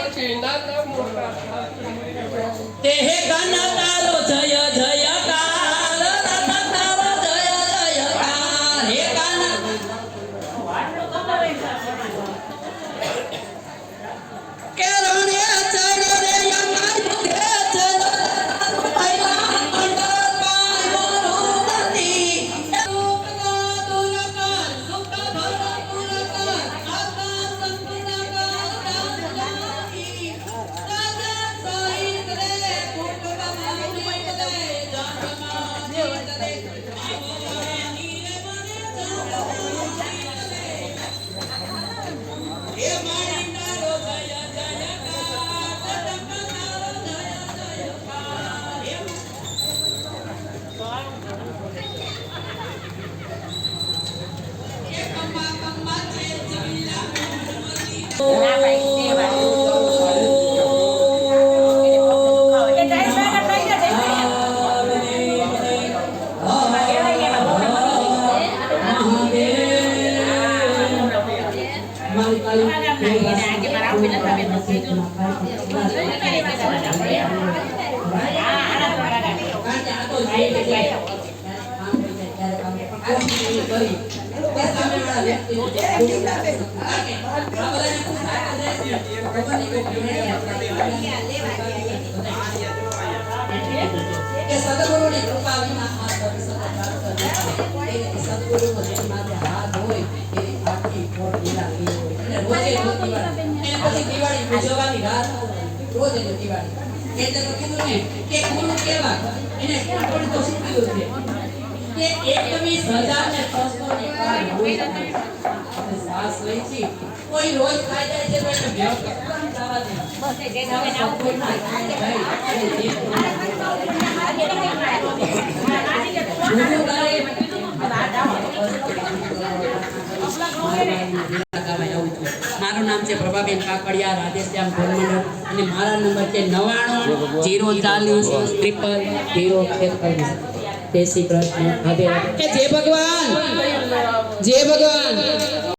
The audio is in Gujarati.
પછી નાના મોટા તે હે ગન તારો જય જયકાર તારો જય જયકાર હે ગન કે રણે ચડ રે યંગા દે ચડ આયા અંડર પાય બોરુદતી સુખના દુરકાર સુખ ભરા પુરકાર આકા સંપૂર્ણકાર દાનલાની રાજા સાહિત રે પુષ્પમાની રે જાનમાં જીત રે આવવાની રે મને જાનવાની રે મારી તારો જય જયકાર તારો જય જયકાર એ કમ્મા કમ્મા છે જીલા ના ભાઈ દેવા એ જાય સાગર થઈ જાય સદગુરુની કૃપા વિના આ સદગુરુ માટે હાથ હોય એવી આખી ખોટ દિલાવી હોય અને રોજે દિવાળી ઉજવવાની રાત રોજે દિવાળી એટલે તો કીધું ને કે ગુરુ કેવા એને પણ તો શીખ્યું છે કે એકમી સજા ને તસ્તોની પાર હોય શ્વાસ લઈ છે કોઈ રોજ ખાઈ જાય છે તો એને ભેવ કરવાની જવા દે બસ એ જે હવે નાવ કોઈ ના ખાઈ જાય મારું નામ છે પ્રભાબેન કાકડિયા રાધેશ્યામ ગોરમંડળ અને મારા નંબર છે 99 040 000 જય શ્રી કૃષ્ણ. જય ભગવાન, જય ભગવાન.